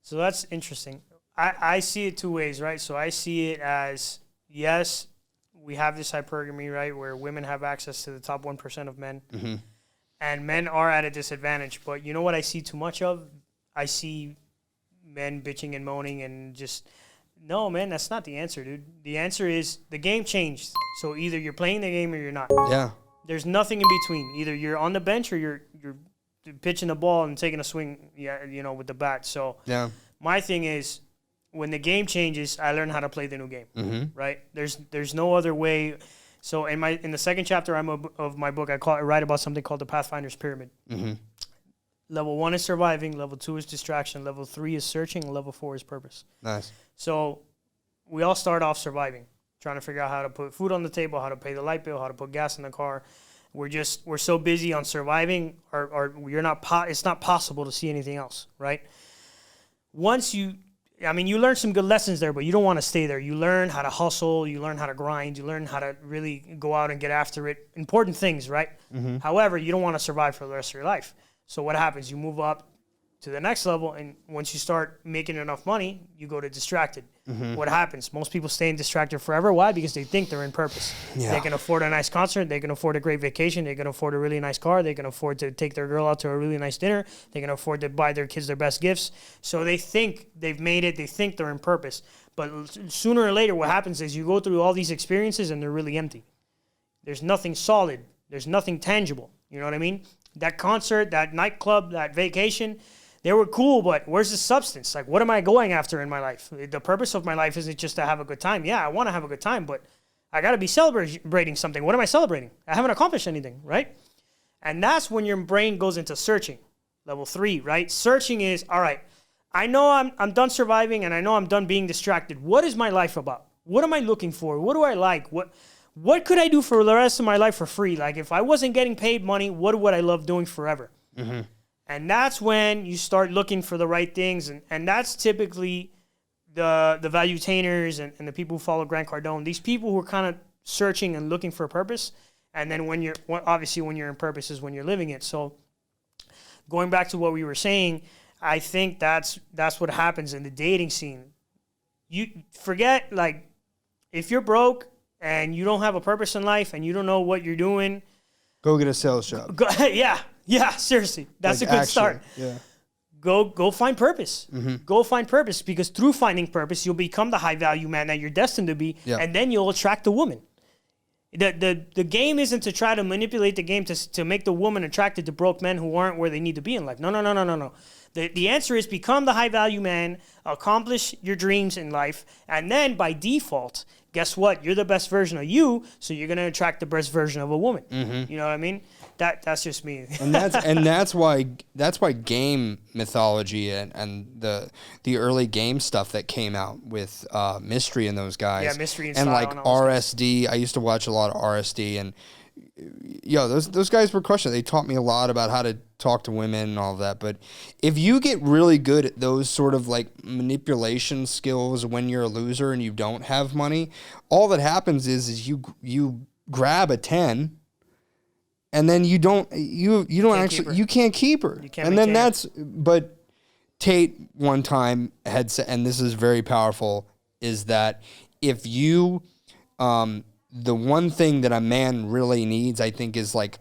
So that's interesting. I see it two ways, right? So I see it as, yes, we have this hypergamy, right, where women have access to the top 1% of men. Mm-hmm. And men are at a disadvantage. But you know what I see too much of? I see men bitching and moaning and just, no, man, that's not the answer, dude. The answer is the game changed. So either you're playing the game or you're not. Yeah. There's nothing in between. Either you're on the bench or you're pitching the ball and taking a swing, with the bat. So Yeah. my thing is, when the game changes, I learn how to play the new game, Mm-hmm. right? There's no other way. So in the second chapter of my book, I write about something called the Pathfinder's Pyramid. Mm-hmm. Level 1 is surviving, level 2 is distraction, level 3 is searching, and level 4 is purpose. Nice. So we all start off surviving, trying to figure out how to put food on the table, how to pay the light bill, how to put gas in the car. We're so busy on surviving, or it's not possible to see anything else, right? Once you learn some good lessons there, but you don't want to stay there. You learn how to hustle, you learn how to grind, you learn how to really go out and get after it. Important things, right? Mm-hmm. However, you don't want to survive for the rest of your life. So what happens? You move up to the next level, and once you start making enough money, you go to distracted. Mm-hmm. What happens? Most people stay in distracted forever. Why? Because they think they're in purpose. Yeah. They can afford a nice concert. They can afford a great vacation. They can afford a really nice car. They can afford to take their girl out to a really nice dinner. They can afford to buy their kids their best gifts. So they think they've made it. They think they're in purpose. But sooner or later, what happens is you go through all these experiences and they're really empty. There's nothing solid. There's nothing tangible. You know what I mean? That concert, that nightclub, that vacation, they were cool, but where's the substance? Like, what am I going after in my life? The purpose of my life isn't just to have a good time. Yeah, I want to have a good time, but I got to be celebrating something. What am I celebrating? I haven't accomplished anything, right? And that's when your brain goes into searching, level 3, right? Searching is, all right, I know I'm done surviving, and I know I'm done being distracted. What is my life about? What am I looking for? What do I like? What could I do for the rest of my life for free? Like, if I wasn't getting paid money, what would I love doing forever? Mm-hmm. And that's when you start looking for the right things. And that's typically the valuetainers and the people who follow Grant Cardone. These people who are kind of searching and looking for a purpose. And then when you're in purpose is when you're living it. So going back to what we were saying, I think that's what happens in the dating scene. You forget, like, if you're broke and you don't have a purpose in life and you don't know what you're doing, Go get a sales job. Yeah, seriously. That's Like, a good actually, start. Yeah. Go find purpose. Mm-hmm. Go find purpose, because through finding purpose, you'll become the high value man that you're destined to be, Yeah. and then you'll attract the woman. The game isn't to try to manipulate the game to make the woman attracted to broke men who aren't where they need to be in life. No. The answer is become the high value man, accomplish your dreams in life, and then by default, guess what? You're the best version of you, so you're gonna attract the best version of a woman. Mm-hmm. You know what I mean? That's just me. And that's why game mythology and the early game stuff that came out with Mystery and those guys. Yeah, Mystery and and Style like and all those RSD. I used to watch a lot of RSD, and those guys were crushing it. They taught me a lot about how to talk to women and all of that. But if you get really good at those sort of like manipulation skills when you're a loser and you don't have money, all that happens is you grab a 10. And then you can't keep her. You can't and then maintain her. but Tate one time had said, and this is very powerful, is that if you, the one thing that a man really needs, I think, is like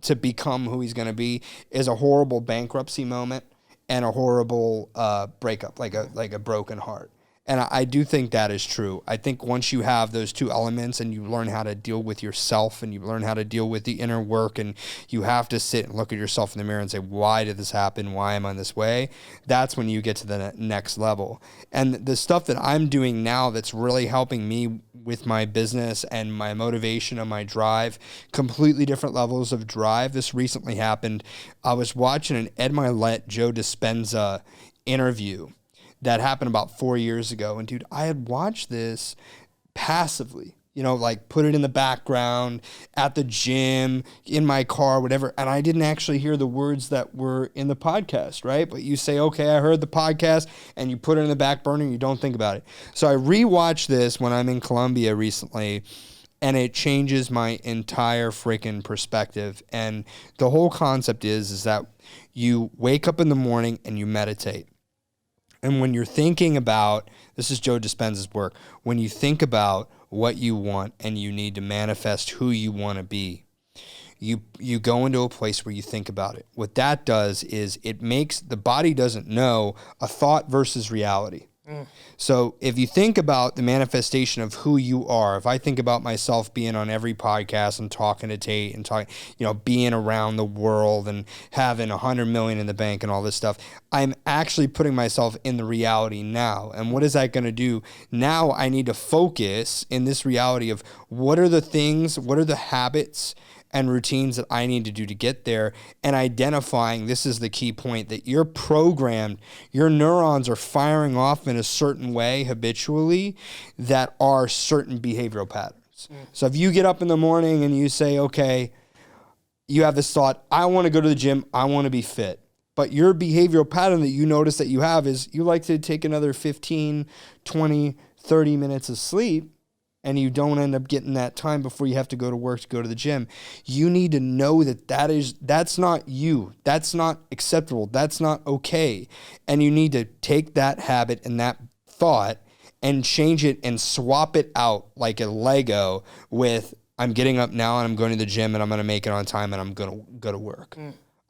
to become who he's going to be, is a horrible bankruptcy moment and a horrible breakup, like a broken heart. And I do think that is true. I think once you have those two elements and you learn how to deal with yourself and you learn how to deal with the inner work, and you have to sit and look at yourself in the mirror and say, why did this happen? Why am I this way? That's when you get to the next level. And the stuff that I'm doing now that's really helping me with my business and my motivation and my drive, completely different levels of drive. This recently happened. I was watching an Ed Milet, Joe Dispenza interview that happened about 4 years ago. And dude, I had watched this passively, like put it in the background at the gym, in my car, whatever. And I didn't actually hear the words that were in the podcast, right? But you say, okay, I heard the podcast, and you put it in the back burner and you don't think about it. So I rewatched this when I'm in Colombia recently, and it changes my entire freaking perspective. And the whole concept is that you wake up in the morning and you meditate. And when you're thinking about, this is Joe Dispenza's work, when you think about what you want and you need to manifest who you want to be, you go into a place where you think about it. What that does is it makes, the body doesn't know a thought versus reality. So if you think about the manifestation of who you are, if I think about myself being on every podcast and talking to Tate and talking, being around the world and having 100 million in the bank and all this stuff, I'm actually putting myself in the reality now. And what is that going to do? Now I need to focus in this reality of what are the things, what are the habits and routines that I need to do to get there, and identifying, this is the key point, that you're programmed, your neurons are firing off in a certain way habitually that are certain behavioral patterns. So if you get up in the morning and you say, okay, you have this thought, I want to go to the gym, I want to be fit. But your behavioral pattern that you notice that you have is you like to take another 15, 20, 30 minutes of sleep, and you don't end up getting that time before you have to go to work to go to the gym. You need to know that that's not you. That's not acceptable. That's not okay. And you need to take that habit and that thought and change it and swap it out like a Lego with, I'm getting up now and I'm going to the gym and I'm going to make it on time and I'm going to go to work.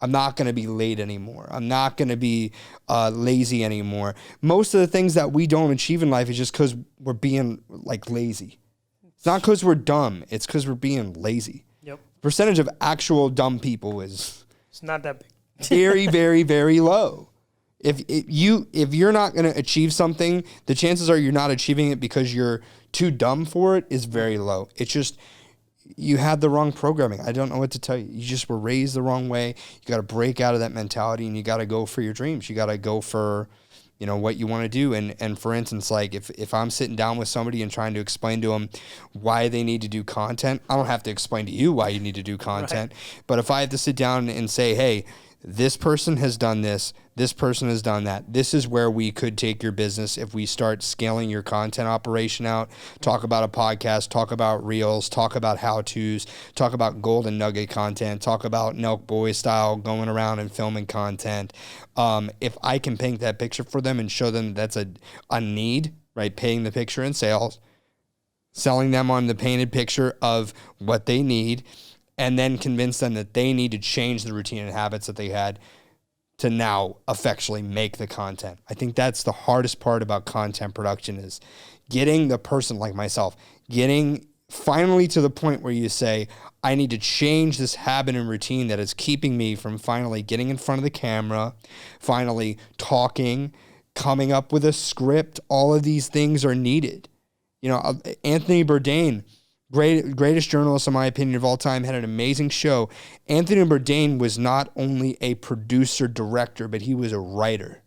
I'm not going to be late anymore. I'm not going to be lazy anymore. Most of the things that we don't achieve in life is just because we're being lazy. It's not because we're dumb. It's because we're being lazy. Yep. Percentage of actual dumb people is It's not that big. very, very, very low. If you're not going to achieve something, the chances are you're not achieving it because you're too dumb for it is very low. It's just you had the wrong programming. I don't know what to tell you. You just were raised the wrong way. You got to break out of that mentality and you got to go for your dreams. You got to go for what you want to do. And for instance, if I'm sitting down with somebody and trying to explain to them why they need to do content, I don't have to explain to you why you need to do content. Right. But if I have to sit down and say, hey, this person has done this person has done that. This is where we could take your business if we start scaling your content operation out, talk about a podcast, talk about reels, talk about how-tos, talk about golden nugget content, talk about Nelk Boy style going around and filming content. If I can paint that picture for them and show them that's a need, right? Paying the picture in sales, selling them on the painted picture of what they need, and then convince them that they need to change the routine and habits that they had to now effectually make the content. I think that's the hardest part about content production is getting the person like myself, getting finally to the point where you say, I need to change this habit and routine that is keeping me from finally getting in front of the camera, finally talking, coming up with a script. All of these things are needed. Anthony Bourdain, greatest journalist, in my opinion, of all time, had an amazing show. Anthony Bourdain was not only a producer, director, but he was a writer.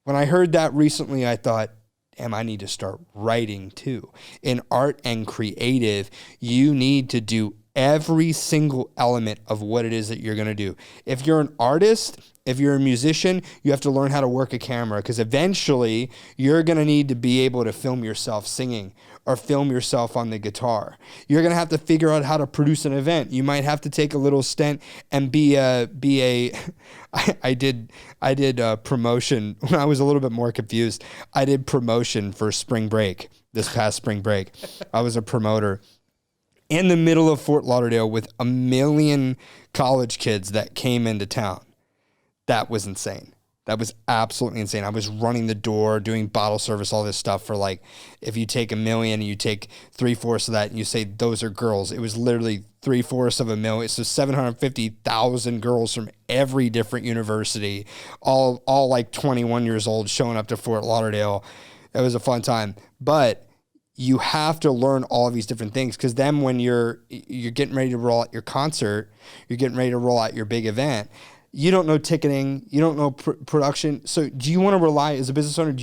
When I heard that recently, I thought, damn, I need to start writing too. In art and creative, you need to do every single element of what it is that you're going to do. If you're an artist, if you're a musician, you have to learn how to work a camera because eventually you're going to need to be able to film yourself singing or film yourself on the guitar. You're going to have to figure out how to produce an event. You might have to take a little stint and I did promotion when I was a little bit more confused. I did promotion for spring break, this past spring break. I was a promoter in the middle of Fort Lauderdale with 1 million college kids that came into town. That was insane. That was absolutely insane. I was running the door, doing bottle service, all this stuff for if you take 1 million and you take 3/4 of that and you say those are girls, it was literally 3/4 of 1 million. So 750,000 girls from every different university, all 21 years old showing up to Fort Lauderdale. It was a fun time. But you have to learn all of these different things because then when you're getting ready to roll out your concert, you're getting ready to roll out your big event, you don't know ticketing, you don't know production. So do you want to rely as a business owner?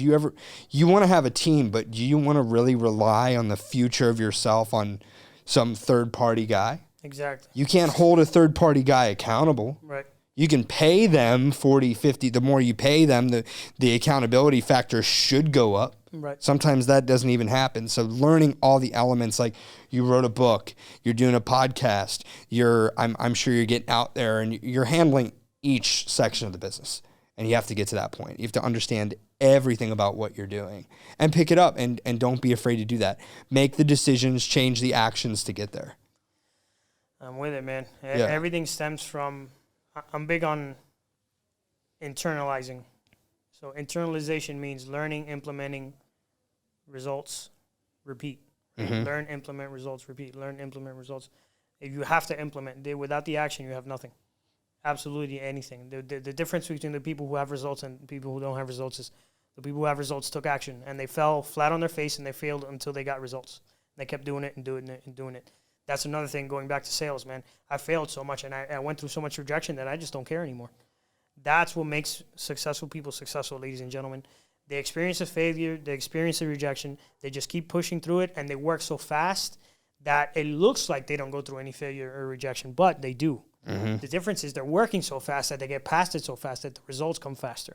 You want to have a team, but do you want to really rely on the future of yourself on some third party guy? Exactly. You can't hold a third party guy accountable. Right. You can pay them 40, 50. The more you pay them, the accountability factor should go up. Right. Sometimes that doesn't even happen. So learning all the elements, like you wrote a book, you're doing a podcast, I'm sure you're getting out there and you're handling each section of the business. And you have to get to that point. You have to understand everything about what you're doing and pick it up and don't be afraid to do that. Make the decisions, change the actions to get there. I'm with it, man. Yeah. Everything stems from, I'm big on internalizing. So internalization means learning, implementing, results, repeat. Learn, implement, results, repeat. Learn, implement, results. If you have to implement, without the action, you have nothing. Absolutely anything. The difference between the people who have results and people who don't have results is the people who have results took action and they fell flat on their face and they failed until they got results. They kept doing it and doing it and doing it. That's another thing going back to sales, man. I failed so much and I went through so much rejection that I just don't care anymore. That's what makes successful people successful, ladies and gentlemen. They experience a failure, they experience a rejection, they just keep pushing through it, and they work so fast that it looks like they don't go through any failure or rejection, but they do. The difference is they're working so fast that they get past it so fast that the results come faster.